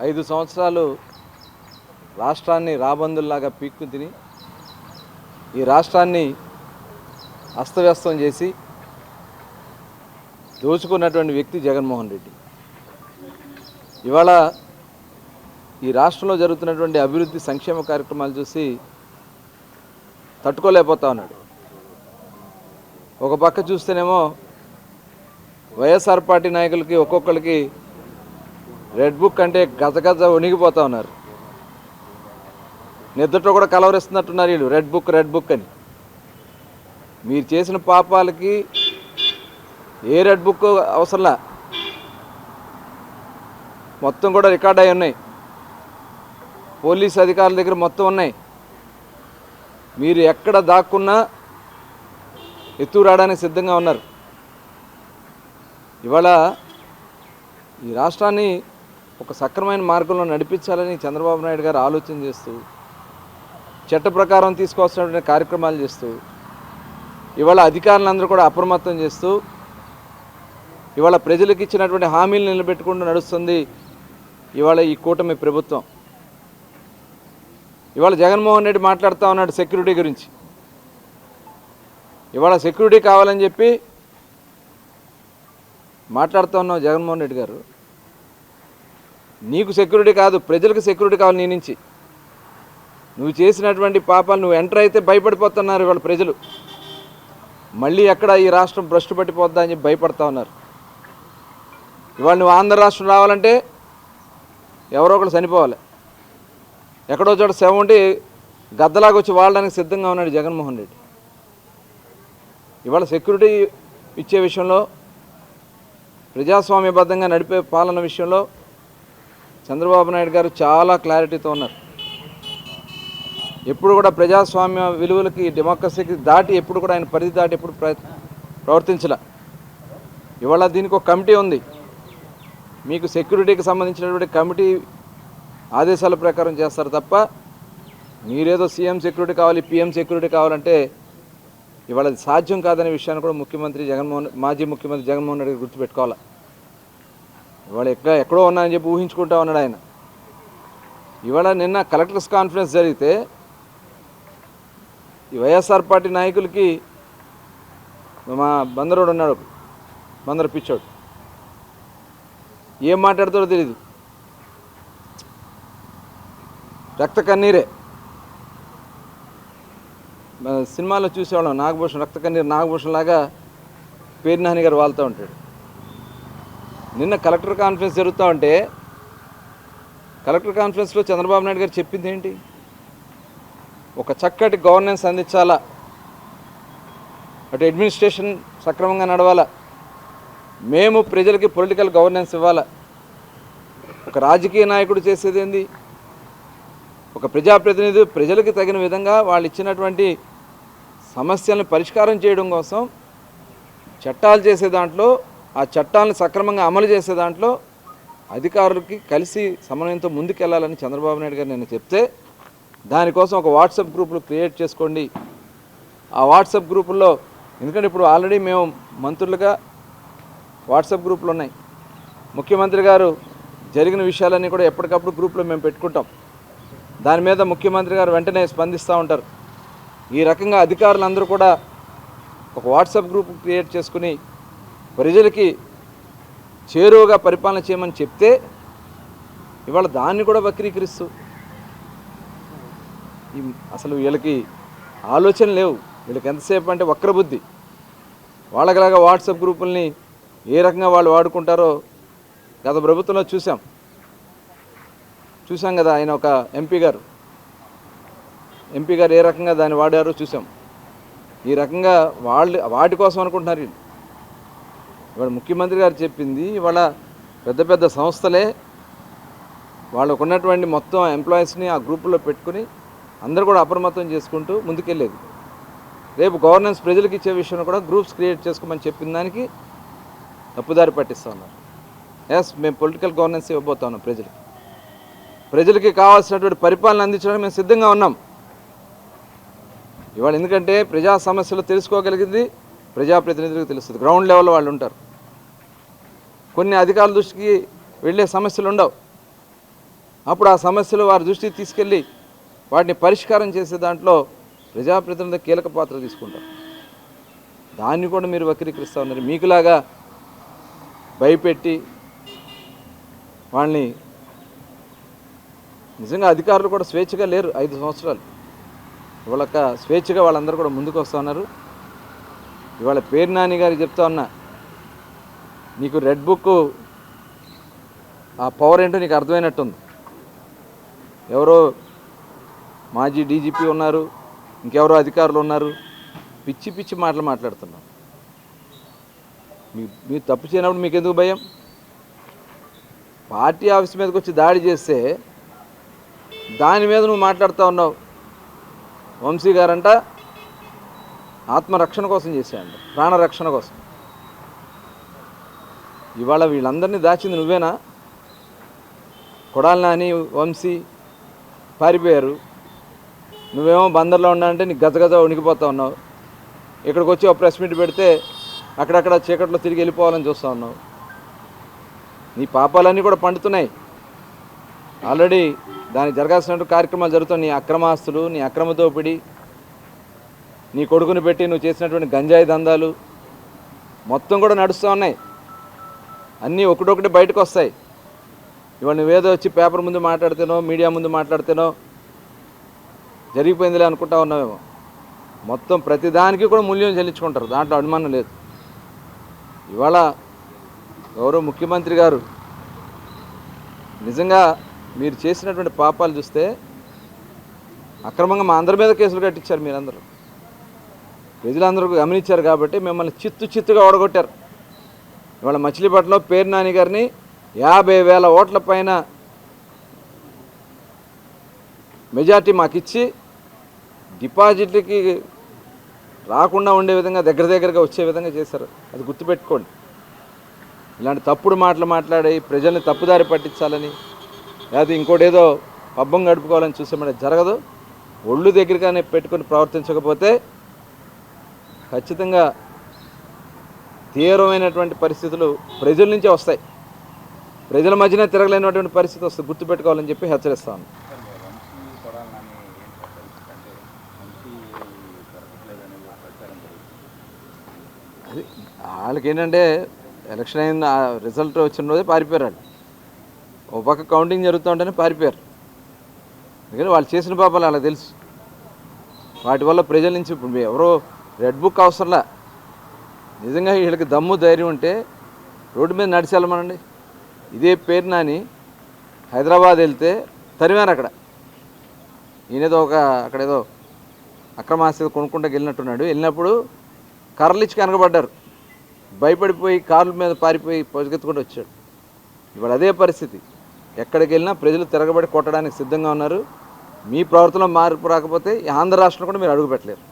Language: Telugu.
5 సంవత్సరాలు రాష్ట్రాన్ని రాబందుల్లాగా పీక్కు తిని ఈ రాష్ట్రాన్ని అస్తవ్యస్తం చేసి దోచుకున్నటువంటి వ్యక్తి జగన్మోహన్ రెడ్డి. ఇవాళ ఈ రాష్ట్రంలో జరుగుతున్నటువంటి అభివృద్ధి సంక్షేమ కార్యక్రమాలు చూసి తట్టుకోలేకపోతా ఉన్నాడు. ఒక పక్క చూస్తేనేమో వైఎస్ఆర్ పార్టీ నాయకులకి ఒక్కొక్కరికి రెడ్ బుక్ అంటే గజగజ వణిగిపోతూ ఉన్నారు. నిద్రతో కూడా కలవరిస్తున్నట్టున్నారు వీళ్ళు రెడ్ బుక్ అని. మీరు చేసిన పాపాలకి ఏ రెడ్ బుక్ అవసరంలా, మొత్తం కూడా రికార్డ్ అయి ఉన్నాయి. పోలీస్ అధికారుల దగ్గర మొత్తం ఉన్నాయి. మీరు ఎక్కడ దాక్కున్నా ఎత్తుకు రావడానికి సిద్ధంగా ఉన్నారు. ఇవాళ ఈ రాష్ట్రాన్ని ఒక సక్రమైన మార్గంలో నడిపించాలని చంద్రబాబు నాయుడు గారు ఆలోచన చేస్తూ చట్ట ప్రకారం తీసుకోవాల్సినటువంటి కార్యక్రమాలు చేస్తూ ఇవాళ అధికారులందరూ కూడా అప్రమత్తం చేస్తూ ఇవాళ ప్రజలకు ఇచ్చినటువంటి హామీలు నిలబెట్టుకుంటూ నడుస్తుంది ఇవాళ ఈ కూటమి ప్రభుత్వం. ఇవాళ జగన్మోహన్ రెడ్డి మాట్లాడుతూ ఉన్నాడు సెక్యూరిటీ గురించి. ఇవాళ సెక్యూరిటీ కావాలని చెప్పి మాట్లాడుతూ ఉన్నావు జగన్మోహన్ రెడ్డి గారు. నీకు సెక్యూరిటీ కాదు, ప్రజలకు సెక్యూరిటీ కావాలి. నీ నుంచి నువ్వు చేసినటువంటి పాపాలు నువ్వు ఎంటర్ అయితే భయపడిపోతున్నారు ఇవాళ ప్రజలు. మళ్ళీ ఎక్కడ ఈ రాష్ట్రం భ్రష్టు పట్టిపోద్దా అని చెప్పి భయపడతా ఉన్నారు. ఇవాళ నువ్వు ఆంధ్ర రాష్ట్రం రావాలంటే ఎవరో ఒకరు చనిపోవాలి. ఎక్కడో చోట శవం ఉండి గద్దలాగా వచ్చి వాడడానికి సిద్ధంగా ఉన్నాడు జగన్మోహన్ రెడ్డి. ఇవాళ సెక్యూరిటీ ఇచ్చే విషయంలో, ప్రజాస్వామ్యబద్ధంగా నడిపే పాలన విషయంలో చంద్రబాబు నాయుడు గారు చాలా క్లారిటీతో ఉన్నారు. ఎప్పుడు కూడా ప్రజాస్వామ్య విలువలకి, డెమోక్రసీకి దాటి ఎప్పుడు కూడా ఆయన పరిధి దాటి ఎప్పుడు ప్రవర్తించలే. ఇవాళ దీనికి ఒక కమిటీ ఉంది. మీకు సెక్యూరిటీకి సంబంధించినటువంటి కమిటీ ఆదేశాల ప్రకారం చేస్తారు తప్ప మీరేదో సీఎం సెక్యూరిటీ కావాలి, పిఎం సెక్యూరిటీ కావాలంటే ఇవాళ అది సాధ్యం కాదనే విషయాన్ని కూడా మాజీ ముఖ్యమంత్రి జగన్మోహన్ రెడ్డి గుర్తుపెట్టుకోవాలి. ఇవాళ ఎక్కడో ఉన్నాయని చెప్పి ఊహించుకుంటా ఉన్నాడు ఆయన. ఇవాళ నిన్న కలెక్టర్స్ కాన్ఫరెన్స్ జరిగితే ఈ వైఎస్ఆర్ పార్టీ నాయకులకి మా బందరోడు ఉన్నాడు, బందరు పిచ్చోడు, ఏం మాట్లాడతాడో తెలియదు. రక్త కన్నీరే. సినిమాలో చూసేవాళ్ళం నాగభూషణ్, రక్త కన్నీరు నాగభూషణ్ లాగా పేరు నాని గారు వాళ్తూ ఉంటాడు. నిన్న కలెక్టర్ కాన్ఫరెన్స్ జరుగుతూ ఉంటే కలెక్టర్ కాన్ఫరెన్స్లో చంద్రబాబు నాయుడు గారు చెప్పింది ఏంటి? ఒక చక్కటి గవర్నెన్స్ అందించాలా, అటు అడ్మినిస్ట్రేషన్ సక్రమంగా నడవాలా, మేము ప్రజలకి పొలిటికల్ గవర్నెన్స్ ఇవ్వాలా. ఒక రాజకీయ నాయకుడు చేసేది ఏంది? ఒక ప్రజాప్రతినిధి ప్రజలకు తగిన విధంగా వాళ్ళు ఇచ్చినటువంటి సమస్యలను పరిష్కారం చేయడం కోసం చట్టాలు చేసే దాంట్లో, ఆ చట్టాలను సక్రమంగా అమలు చేసే దాంట్లో అధికారులకి కలిసి సమన్వయంతో ముందుకెళ్లాలని చంద్రబాబు నాయుడు గారు నేను చెప్తే, దానికోసం ఒక వాట్సాప్ గ్రూపులు క్రియేట్ చేసుకోండి. ఆ వాట్సాప్ గ్రూపుల్లో, ఎందుకంటే ఇప్పుడు ఆల్రెడీ మేము మంత్రులుగా వాట్సాప్ గ్రూపులు ఉన్నాయి. ముఖ్యమంత్రి గారు జరిగిన విషయాలన్నీ కూడా ఎప్పటికప్పుడు గ్రూప్లో మేము పెట్టుకుంటాం. దాని మీద ముఖ్యమంత్రి గారు వెంటనే స్పందిస్తూ ఉంటారు. ఈ రకంగా అధికారులందరూ కూడా ఒక వాట్సాప్ గ్రూప్ క్రియేట్ చేసుకుని ప్రజలకి చేరువగా పరిపాలన చేయమని చెప్తే ఇవాళ దాన్ని కూడా వక్రీకరిస్తూ అసలు వీళ్ళకి ఆలోచన లేవు. వీళ్ళకి ఎంతసేపు అంటే వక్రబుద్ధి. వాళ్ళకిలాగా వాట్సాప్ గ్రూపుల్ని ఏ రకంగా వాళ్ళు వాడుకుంటారో గత ప్రభుత్వంలో చూసాం కదా. ఆయన ఒక ఎంపీ గారు ఏ రకంగా దాన్ని వాడారో చూసాం. ఈ రకంగా వాటి కోసం అనుకుంటున్నారు వీళ్ళు. ఇవాళ ముఖ్యమంత్రి గారు చెప్పింది, ఇవాళ పెద్ద పెద్ద సంస్థలే వాళ్ళకు ఉన్నటువంటి మొత్తం ఎంప్లాయీస్ని ఆ గ్రూపుల్లో పెట్టుకుని అందరూ కూడా అప్రమత్తం చేసుకుంటూ ముందుకెళ్ళేది. రేపు గవర్నెన్స్ ప్రజలకు ఇచ్చే విషయంలో కూడా గ్రూప్స్ క్రియేట్ చేసుకోమని చెప్పిన దానికి తప్పుదారి పట్టిస్తూ ఉన్నారు. మేము పొలిటికల్ గవర్నెన్స్ ఇవ్వబోతా ఉన్నాం ప్రజలకి కావాల్సినటువంటి పరిపాలన అందించడానికి మేము సిద్ధంగా ఉన్నాం ఇవాళ. ఎందుకంటే ప్రజా సమస్యలు తెలుసుకోగలిగింది ప్రజాప్రతినిధులకు తెలుస్తుంది. గ్రౌండ్ లెవెల్లో వాళ్ళు ఉంటారు. కొన్ని అధికారుల దృష్టికి వెళ్ళే సమస్యలు ఉండవు. అప్పుడు ఆ సమస్యలు వారి దృష్టికి తీసుకెళ్ళి వాటిని పరిష్కారం చేసే దాంట్లో ప్రజాప్రతినిధులు కీలక పాత్ర తీసుకుంటారు. దాన్ని కూడా మీరు వక్రీకరిస్తూ ఉన్నారు. మీకులాగా భయపెట్టి వాళ్ళని నిజంగా అధికారులు కూడా స్వేచ్ఛగా లేరు 5 సంవత్సరాలు. ఇవాళ స్వేచ్ఛగా వాళ్ళందరూ కూడా ముందుకు వస్తూ ఉన్నారు. ఇవాళ పేరు నాని గారు చెప్తా ఉన్నా, నీకు రెడ్ బుక్ ఆ పవర్ ఏంటో నీకు అర్థమైనట్టుంది. ఎవరో మాజీ డీజీపీ ఉన్నారు, ఇంకెవరో అధికారులు ఉన్నారు, పిచ్చి పిచ్చి మాటలు మాట్లాడుతున్నాం. మీరు తప్పు చేయనప్పుడు మీకు ఎందుకు భయం? పార్టీ ఆఫీస్ మీదకి వచ్చి దాడి చేస్తే దాని మీద నువ్వు మాట్లాడుతూ ఉన్నావు. వంశీ గారంట ఆత్మరక్షణ కోసం చేశాయంట, ప్రాణరక్షణ కోసం. ఇవాళ వీళ్ళందరినీ దాచింది నువ్వేనా? కొడాలి నాని, వంశీ పారిపోయారు. నువ్వేమో బందర్లో ఉన్నానంటే నీకు గజగజ వణికిపోతా ఉన్నావు. ఇక్కడికి వచ్చి ఒక ప్రెస్ మీట్ పెడితే అక్కడక్కడ చీకట్లో తిరిగి వెళ్ళిపోవాలని చూస్తూ ఉన్నావు. నీ పాపాలన్నీ కూడా పండుతున్నాయి. ఆల్రెడీ దానికి జరగాల్సిన కార్యక్రమాలు జరుగుతాయి. నీ అక్రమాస్తులు, నీ అక్రమ దోపిడీ, నీ కొడుకుని పెట్టి నువ్వు చేసినటువంటి గంజాయి దందాలు మొత్తం కూడా నడుస్తూ ఉన్నాయి. అన్నీ ఒకటొకటి బయటకు వస్తాయి. ఇవాళ నువ్వేదో వచ్చి పేపర్ ముందు మాట్లాడితేనో మీడియా ముందు మాట్లాడితేనో జరిగిపోయిందిలే అనుకుంటా ఉన్నావేమో. మొత్తం ప్రతిదానికి కూడా మూల్యం చెల్లించుకుంటారు, దాంట్లో అనుమానం లేదు. ఇవాళ గౌరవ ముఖ్యమంత్రి గారు నిజంగా మీరు చేసినటువంటి పాపాలు చూస్తే అక్రమంగా మా అందరి మీద కేసులు కట్టించారు. మీరందరూ ప్రజలందరూ గమనించారు కాబట్టి మిమ్మల్ని చిత్తుగా ఓడగొట్టారు. ఇవాళ మచిలీపట్నంలో పేరు నాని గారిని 50,000 ఓట్ల పైన మెజార్టీ మాకు ఇచ్చి డిపాజిట్లకి రాకుండా ఉండే విధంగా దగ్గరగా వచ్చే విధంగా చేశారు. అది గుర్తుపెట్టుకోండి. ఇలాంటి తప్పుడు మాటలు మాట్లాడి ప్రజల్ని తప్పుదారి పట్టించాలని లేదా ఇంకోటేదో పబ్బం గడుపుకోవాలని చూసామంటే జరగదు. ఒళ్ళు దగ్గరగానే పెట్టుకొని ప్రవర్తించకపోతే ఖచ్చితంగా తీవ్రమైనటువంటి పరిస్థితులు ప్రజల నుంచే వస్తాయి. ప్రజల మధ్యన తిరగలేనటువంటి పరిస్థితి వస్తుంది. గుర్తుపెట్టుకోవాలని చెప్పి హెచ్చరిస్తాను. అది వాళ్ళకి ఏంటంటే ఎలక్షన్ అయిన రిజల్ట్ వచ్చిన రోజే పారిపోయారు. వాళ్ళు ఓ పక్క కౌంటింగ్ జరుగుతూ ఉంటేనే పారిపోయారు. ఎందుకంటే వాళ్ళు చేసిన పాపాలు వాళ్ళకి తెలుసు. వాటి వల్ల ప్రజల నుంచి ఇప్పుడు ఎవరో రెడ్ బుక్ అవసరంలా. నిజంగా వీళ్ళకి దమ్ము ధైర్యం ఉంటే రోడ్డు మీద నడిచి వెళ్ళమనండి. ఇదే పేరు నాని హైదరాబాద్ వెళ్తే తరిమారు. అక్కడ ఈయనేదో అక్కడేదో అక్రమాస్తి కొనుక్కుంటూ వెళ్ళినట్టున్నాడు. వెళ్ళినప్పుడు కర్రలు ఇచ్చి కనకబడ్డారు. భయపడిపోయి కార్ల మీద పారిపోయి పొజగెత్తుకుంటూ వచ్చాడు. ఇవాళ అదే పరిస్థితి. ఎక్కడికి వెళ్ళినా ప్రజలు తిరగబడి కొట్టడానికి సిద్ధంగా ఉన్నారు. మీ ప్రవర్తనలో మార్పు రాకపోతే ఆంధ్ర రాష్ట్రంలో కూడా మీరు అడుగు పెట్టలేరు.